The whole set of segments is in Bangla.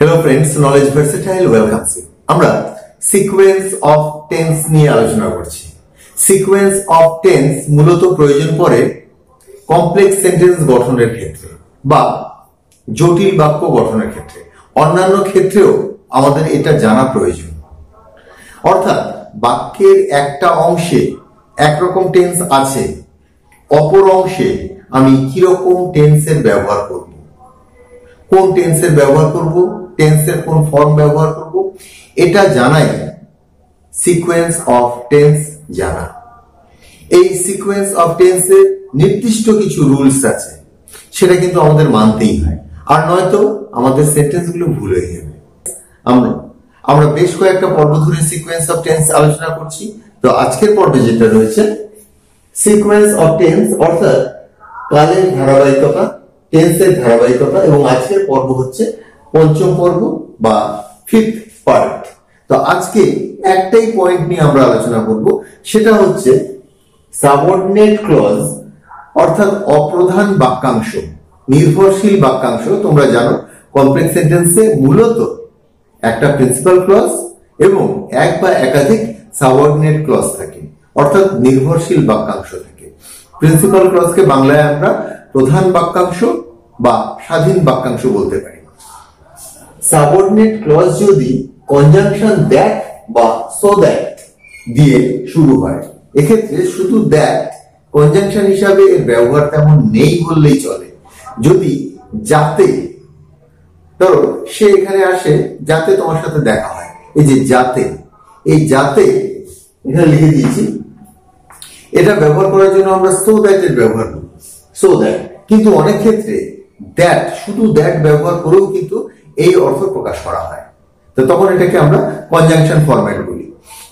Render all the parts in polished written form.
Hello friends, knowledge versatile welcomes you. আমরা সিকোয়েন্স অফ টেন্স নিয়ে আলোচনা করছি। সিকোয়েন্স অফ টেন্স মূলত প্রয়োজন পড়ে কমপ্লেক্স সেন্টেন্স গঠনের ক্ষেত্রে বা জটিল বাক্য গঠনের ক্ষেত্রে। অন্যান্য ক্ষেত্রেও আমাদের এটা জানা প্রয়োজন। অর্থাৎ বাক্যের একটা অংশে একরকম টেন্স আছে, অপর অংশে আমি কিরকম টেন্সের ব্যবহার করব, কোন টেন্সের ব্যবহার করব, টেন্সের কোন ফর্ম ব্যবহার করব, এটা জানাই সিকোয়েন্স অফ টেন্স জানা। এই সিকোয়েন্স অফ টেন্সের নির্দিষ্ট কিছু রুলস আছে, সেটা কিন্তু আমাদের মানতেই হয়, আর নয়তো আমাদের সেন্টেন্সগুলো ভুল হয়ে যাবে। আমরা বেশ কয়েকটা পর্ব ধরে সিকোয়েন্স অফ টেন্স আলোচনা করছি। তো আজকের পর্বে যেটা রয়েছে সিকোয়েন্স অফ টেন্স, অর্থাৎ কালের ধারাবাহিকতা, টেন্সের ধারাবাহিকতা, এবং আজকের পর্ব হচ্ছে পঞ্চম পর্ব বা ফিফথ পার্ট। তো আজকে একটাই পয়েন্ট নিয়ে আমরা আলোচনা করব, সেটা হচ্ছে সাবঅর্ডিনেট ক্লজ, অর্থাৎ অপ্রধান বাক্যাংশ, নির্ভরশীল বাক্যাংশ। তোমরা জানো কমপ্লেক্স সেন্টেন্সে মূলত একটা প্রিন্সিপাল ক্লজ এবং এক বা একাধিক সাবঅর্ডিনেট ক্লজ থাকে, অর্থাৎ নির্ভরশীল বাক্যাংশ থাকে। প্রিন্সিপাল ক্লজকে বাংলায় আমরা প্রধান বাক্যাংশ বা স্বাধীন বাক্যাংশ বলতে পারি। সাবঅর্ডিনেট ক্লজ যদি কনজাংশন দ্যাট বা সো দ্যাট দিয়ে শুরু হয়, এক্ষেত্রে শুধু দ্যাট কনজাংশন হিসাবে এর ব্যবহার তেমন নেই বললেই চলে। যদি যাতে, ধরো সে এখানে আসে যাতে তোমার সাথে দেখা হয়, এই যে যাতে, এই যাতে এখানে লিখে দিয়েছি, এটা ব্যবহার করার জন্য আমরা সো দ্যাট এর ব্যবহার করি, সো দ্যাট। কিন্তু অনেক ক্ষেত্রে দ্যাট, শুধু দ্যাট ব্যবহার করেও কিন্তু এই অর্থ প্রকাশ করা হয়। তো তখন এটাকে আমরা কনজাংশন ফরম্যাট বলি।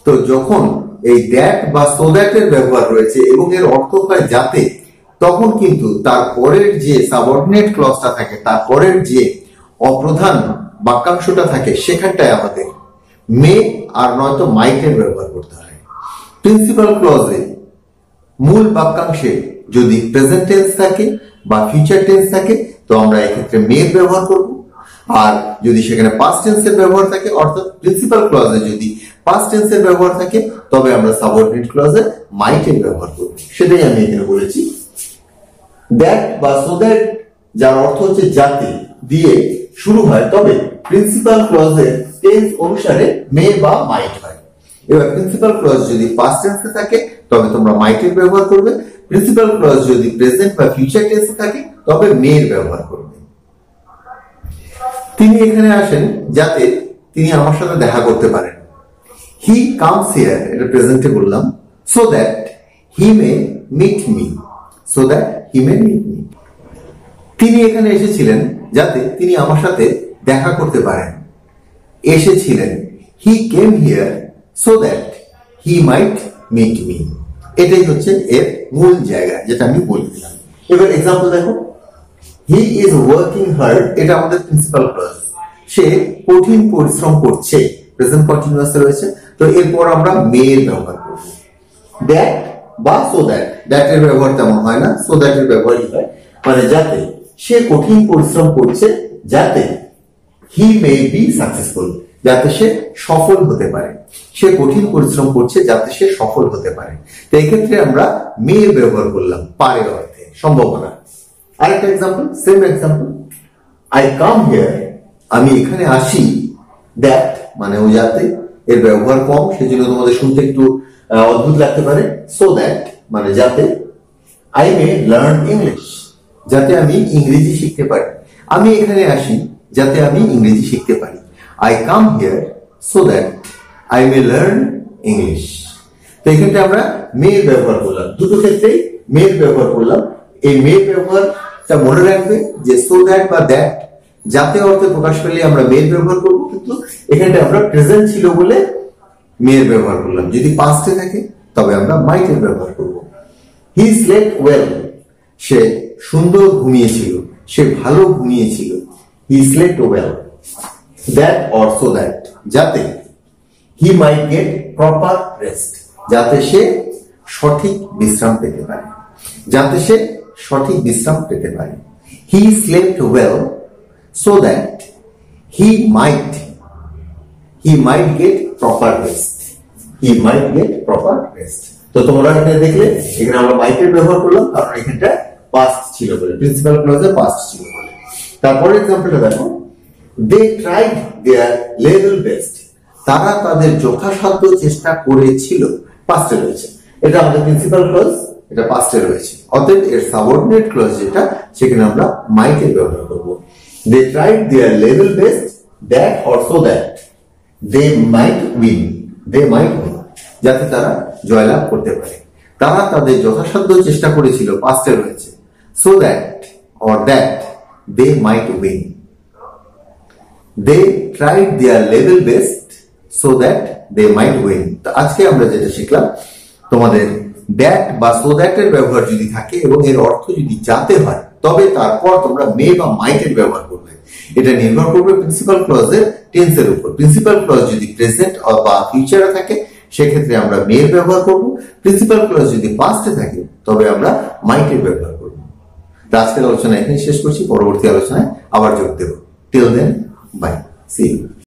তো যখন এই দ্যাট বা সো দ্যাট এর ব্যবহার রয়েছে এবং এর অর্থ হয় যাতে, তখন কিন্তু তার পরের যে সাবঅর্ডিনেট ক্লজটা থাকে, তার পরের যে অপ্রধান বাক্যাংশটা থাকে, সেখানটায় আমাদের মে আর নয়তো মাইট এর ব্যবহার করতে হয়। প্রিন্সিপাল ক্লজে মূল বাক্যাংশে যদি প্রেজেন্ট টেন্স থাকে বা ফিউচার টেন্স থাকে, তো আমরা এক্ষেত্রে মে এর ব্যবহার করব। আর যদি সেখানে পাস্ট টেন্সের ব্যবহার থাকে, অর্থাৎ প্রিন্সিপাল ক্লজে যদি পাস্ট টেন্সের ব্যবহার থাকে, তবে আমরা সাবঅর্ডিনেট ক্লজে মাইট এর ব্যবহার করব। সেটাই আমি এখানে বলেছি। দ্যাট বা সো দ্যাট, যার অর্থ হচ্ছে যাতে দিয়ে শুরু হয়, তবে প্রিন্সিপাল ক্লজের টেন্স অনুসারে মে বা মাইট হয়। এবার প্রিন্সিপাল ক্লজ যদি পাস্ট টেন্সে থাকে, তবে তোমরা মাইট এর ব্যবহার করবে। প্রিন্সিপাল ক্লজ যদি প্রেজেন্ট বা ফিউচার টেন্সে থাকে, তবে মে এর ব্যবহার করবে। তিনি এখানে আসেন যাতে তিনি আমার সাথে দেখা করতে পারেন। হি কামস হিয়ার, এটা প্রেজেন্টে বললাম, so that he may meet me, so that he may meet me. তিনি এখানে এসেছিলেন যাতে তিনি আমার সাথে দেখা করতে পারেন। এসেছিলেন, he came here so that he might meet me. এটাই হচ্ছে এর মূল জায়গা, যেটা আমি বলে দিলাম। এবার এক্সাম্পল দেখো, হি ইজ ওয়ার্কিং হার্ড, এটা আমাদের প্রিন্সিপাল ক্লজ। সে কঠিন পরিশ্রম করছে, প্রেজেন্ট কন্টিনিউয়াস রয়েছে। তো এরপর আমরা মে এর ব্যবহার করব। দ্যাট বা সো দ্যাট, দ্যাট এর ব্যবহার তেমন হয় না, সো দ্যাট এর ব্যবহারই হয়। মানে যাতে সে কঠিন পরিশ্রম করছে, যাতে হি মে বি সাকসেসফুল, যাতে সে সফল হতে পারে। সে কঠিন পরিশ্রম করছে যাতে সে সফল হতে পারে। তো এক্ষেত্রে আমরা মে এর ব্যবহার করলাম পারে অর্থে, সম্ভাবনা। আরেকটা example, same example, I come here, আমি এখানে আসি, দ্যাট মানে ও যাতে, এর ব্যবহার কম, সেজন্য তোমাদের শুনতে একটু অদ্ভুত লাগতে পারে। সো দ্যাট মানে যাতে, আই মে লার্ন ইংলিশ, যাতে আমি ইংরেজি শিখতে পারি। আমি এখানে আসি যাতে আমি ইংরেজি শিখতে পারি। I come here so that I may learn English. তো এখানে আমরা মে এর ব্যবহার করলাম, দুটো ক্ষেত্রেই মে এর ব্যবহার করলাম। এই মে এর ব্যবহারটা মনে রাখবে যে সো দ্যাট বা দ্যাট যাতে অর্থে প্রকাশ পেলে আমরা মে এর ব্যবহার করবো, কিন্তু এখানটা আমরা প্রেজেন্ট ছিল বলে মে এর ব্যবহার করলাম। যদি পাস্টে থাকে, তবে আমরা মাইট এর ব্যবহার করব। হি স্লেপ্ট ওয়েল, সে সুন্দর ঘুমিয়েছিল, সে ভালো ঘুমিয়েছিল। He slept well. That or so that, যাতে he might get proper rest, যাতে সে সঠিক বিশ্রাম পেতে পারে, যাতে সে সঠিক বিশ্রাম পেতে পারে। হি slept well so that he might get proper rest, he might get proper rest. তো তোমরা এখানে দেখলে এখানে আমরা মাইটের ব্যবহার করলাম কারণ এখানটা পাস্ট ছিল বলে, প্রিন্সিপাল ক্লজে পাস্ট ছিল বলে। তারপরে এক্সাম্পলটা দেখো, they tried their level best, তারা তাদের যথাসাধ্য চেষ্টা করেছিল, পাস্টে রয়েছে। এটা আমাদের প্রিন্সিপাল ক্লজ, এটা পাস্টে রয়েছে। অতএব এর সাবঅর্ডিনেট ক্লজ যেটা, সেখানে আমরা মাইটের ব্যবহার করব। They tried their level best that or so that they might win, যাতে তারা জয়লাভ করতে পারে। তারা তাদের যথাসাধ্য চেষ্টা করেছিল, পাস্টে রয়েছে। So that or that they might win, they tried their level best so that they might win. তো আজকে আমরা যেটা শিখলাম, তোমাদের দ্যাট বা সো দ্যাট এর ব্যবহার যদি থাকে এবং এর অর্থ যদি যাতে হয়, তবে তারপর তোমরা মে বা মাইটের ব্যবহার করবে। এটা নির্ভর করবে প্রিন্সিপাল ক্লজের টেন্সের উপর। প্রিন্সিপাল ক্লজ যদি প্রেজেন্ট বা ফিউচারে থাকে, সেক্ষেত্রে আমরা মে এর ব্যবহার করব। প্রিন্সিপাল ক্লজ যদি পাস্টে থাকে, তবে আমরা মাইটের ব্যবহার করব। আজকের আলোচনা এখানে শেষ করছি, পরবর্তী আলোচনায় আবার যোগ দেব। Till then, bye, see you.